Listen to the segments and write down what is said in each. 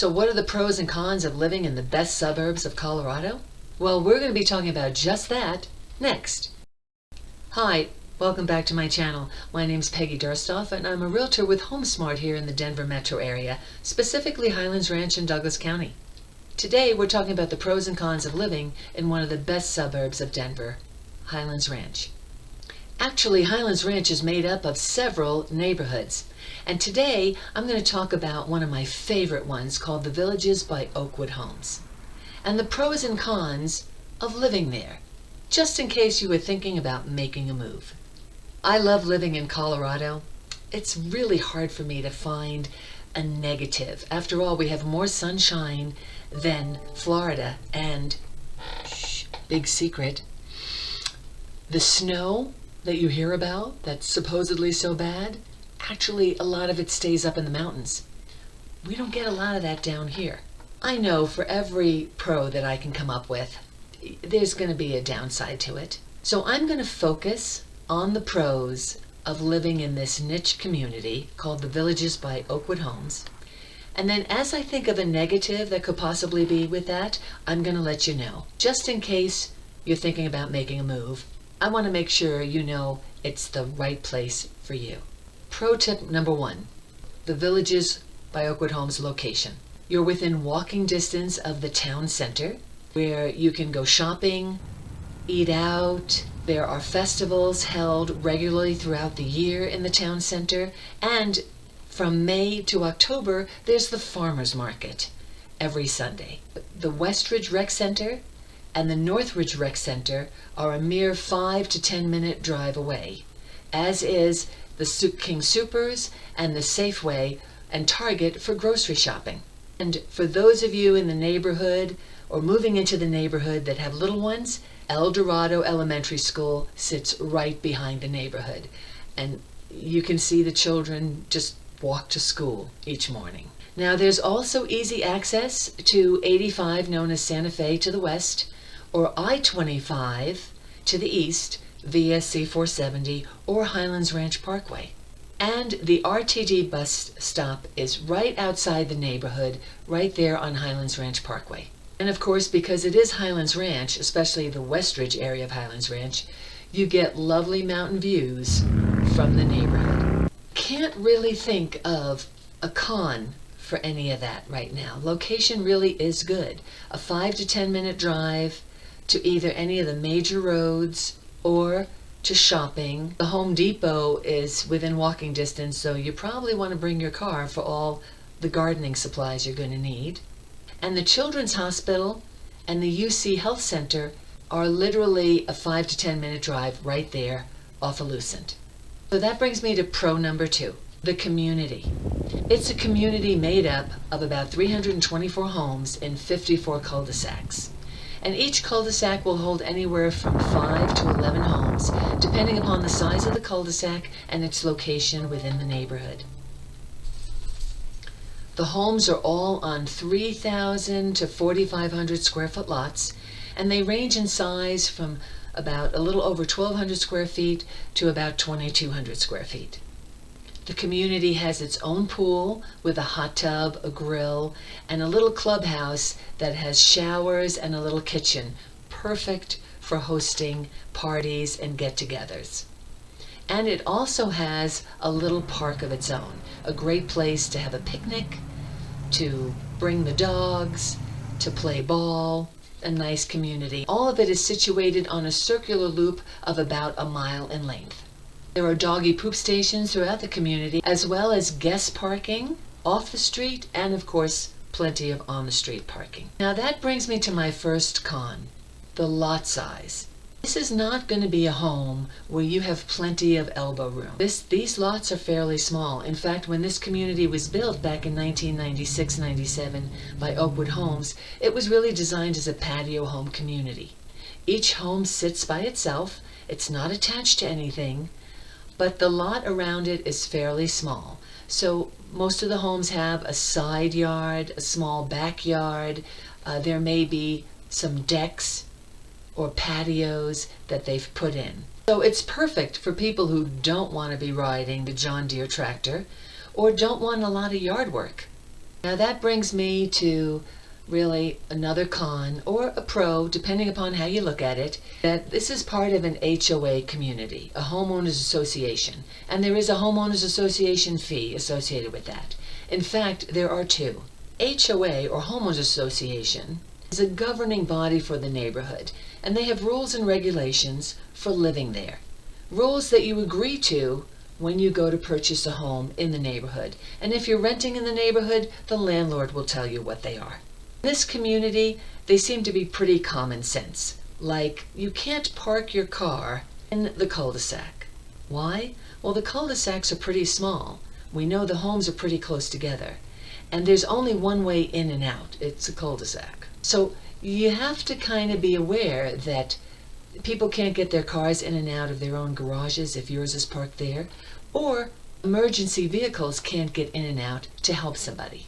So what are the pros and cons of living in the best suburbs of Colorado? Well, we're going to be talking about just that next. Hi, welcome back to my channel. My name's Peggy Durstoff and I'm a realtor with HomeSmart here in the Denver metro area, specifically Highlands Ranch in Douglas County. Today we're talking about the pros and cons of living in one of the best suburbs of Denver, Highlands Ranch. Actually, Highlands Ranch is made up of several neighborhoods. And today, I'm going to talk about one of my favorite ones called The Villages by Oakwood Homes. And the pros and cons of living there, just in case you were thinking about making a move. I love living in Colorado. It's really hard for me to find a negative. After all, we have more sunshine than Florida. And, big secret, the snow that you hear about that's supposedly so bad, actually a lot of it stays up in the mountains. We don't get a lot of that down here. I know for every pro that I can come up with, there's going to be a downside to it. So I'm going to focus on the pros of living in this niche community called The Villages by Oakwood Homes. And then as I think of a negative that could possibly be with that, I'm going to let you know. Just in case you're thinking about making a move, I want to make sure you know it's the right place for you. Pro tip number 1, The Villages by Oakwood Homes location. You're within walking distance of the town center where you can go shopping, eat out. There are festivals held regularly throughout the year in the town center. And from May to October, there's the farmers market every Sunday. The Westridge Rec Center and the Northridge Rec Center are a mere 5 to 10 minute drive away, as is the King Soopers and the Safeway and Target for grocery shopping. And for those of you in the neighborhood or moving into the neighborhood that have little ones, El Dorado Elementary School sits right behind the neighborhood. And you can see the children just walk to school each morning. Now there's also easy access to 85, known as Santa Fe, to the west, or I-25 to the east via C-470 or Highlands Ranch Parkway. And the RTD bus stop is right outside the neighborhood, right there on Highlands Ranch Parkway. And of course, because it is Highlands Ranch, especially the Westridge area of Highlands Ranch, you get lovely mountain views from the neighborhood. Can't really think of a con for any of that right now. Location really is good. A 5 to 10 minute drive to either any of the major roads or to shopping. The Home Depot is within walking distance, so you probably want to bring your car for all the gardening supplies you're going to need. And the Children's Hospital and the UC Health Center are literally a 5 to 10 minute drive right there off of Lucent. So that brings me to pro number 2, the community. It's a community made up of about 324 homes in 54 cul-de-sacs. And each cul-de-sac will hold anywhere from 5 to 11 homes, depending upon the size of the cul-de-sac and its location within the neighborhood. The homes are all on 3,000 to 4,500 square foot lots, and they range in size from about a little over 1,200 square feet to about 2,200 square feet. The community has its own pool with a hot tub, a grill, and a little clubhouse that has showers and a little kitchen, perfect for hosting parties and get-togethers. And it also has a little park of its own, a great place to have a picnic, to bring the dogs, to play ball, a nice community. All of it is situated on a circular loop of about a mile in length. There are doggy poop stations throughout the community, as well as guest parking off the street, and of course, plenty of on-the-street parking. Now that brings me to my first con, the lot size. This is not going to be a home where you have plenty of elbow room. These lots are fairly small. In fact, when this community was built back in 1996-97 by Oakwood Homes, it was really designed as a patio home community. Each home sits by itself. It's not attached to anything. But the lot around it is fairly small. So most of the homes have a side yard, a small backyard. There may be some decks or patios that they've put in. So it's perfect for people who don't want to be riding the John Deere tractor or don't want a lot of yard work. Now that brings me to really another con, or a pro, depending upon how you look at it, that this is part of an HOA community, a homeowners association, and there is a homeowners association fee associated with that. In fact, there are two. HOA, or homeowners association, is a governing body for the neighborhood, and they have rules and regulations for living there. Rules that you agree to when you go to purchase a home in the neighborhood. And if you're renting in the neighborhood, the landlord will tell you what they are. In this community, they seem to be pretty common sense. Like, you can't park your car in the cul-de-sac. Why? Well, the cul-de-sacs are pretty small. We know the homes are pretty close together. And there's only one way in and out. It's a cul-de-sac. So you have to kind of be aware that people can't get their cars in and out of their own garages if yours is parked there, or emergency vehicles can't get in and out to help somebody.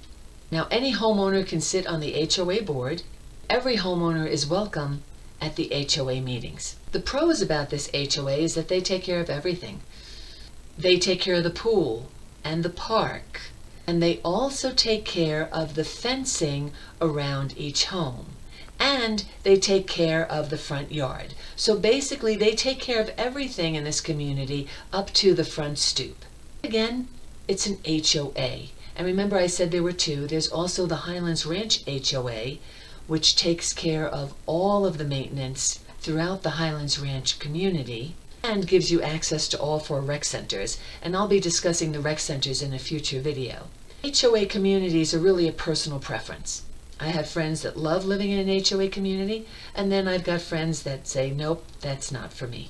Now, any homeowner can sit on the HOA board. Every homeowner is welcome at the HOA meetings. The pros about this HOA is that they take care of everything. They take care of the pool and the park, and they also take care of the fencing around each home. And they take care of the front yard. So basically, they take care of everything in this community up to the front stoop. Again, it's an HOA. And remember, I said there were two. There's also the Highlands Ranch HOA, which takes care of all of the maintenance throughout the Highlands Ranch community and gives you access to all 4 rec centers. And I'll be discussing the rec centers in a future video. HOA communities are really a personal preference. I have friends that love living in an HOA community, and then I've got friends that say, nope, that's not for me.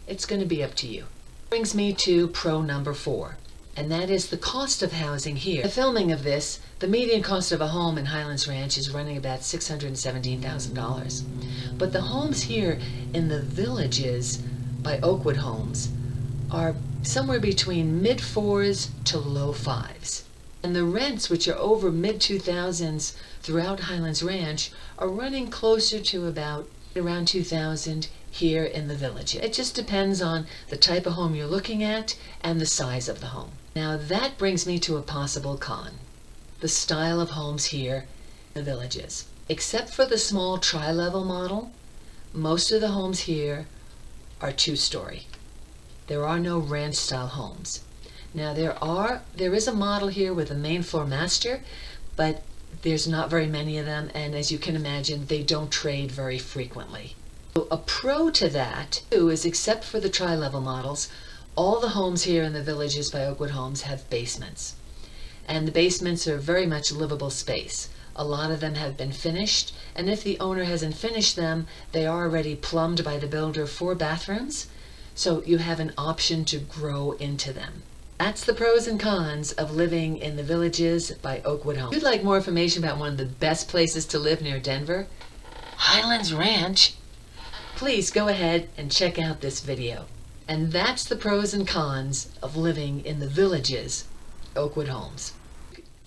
It's going to be up to you. Brings me to pro number 4, and that is the cost of housing here. The filming of this, the median cost of a home in Highlands Ranch is running about $617,000. But the homes here in the Villages by Oakwood Homes are somewhere between mid-4s to low 5s. And the rents, which are over mid-2000s throughout Highlands Ranch, are running closer to about around 2000 here in the Village. It just depends on the type of home you're looking at and the size of the home. Now that brings me to a possible con. The style of homes here in the Villages. Except for the small tri-level model, most of the homes here are 2-story. There are no ranch-style homes. Now there is a model here with a main floor master, but there's not very many of them, and as you can imagine, they don't trade very frequently. So a pro to that too is, except for the tri-level models, all the homes here in the Villages by Oakwood Homes have basements. And the basements are very much livable space. A lot of them have been finished, and if the owner hasn't finished them, they are already plumbed by the builder for bathrooms, so you have an option to grow into them. That's the pros and cons of living in the Villages by Oakwood Homes. If you'd like more information about one of the best places to live near Denver, Highlands Ranch, please go ahead and check out this video. And that's the pros and cons of living in the Villages, Oakwood Homes.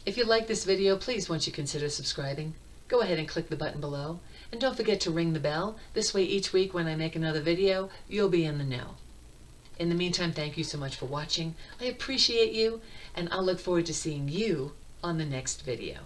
If you like this video, please won't you consider subscribing? Go ahead and click the button below. And don't forget to ring the bell. This way each week when I make another video, you'll be in the know. In the meantime, thank you so much for watching. I appreciate you, and I'll look forward to seeing you on the next video.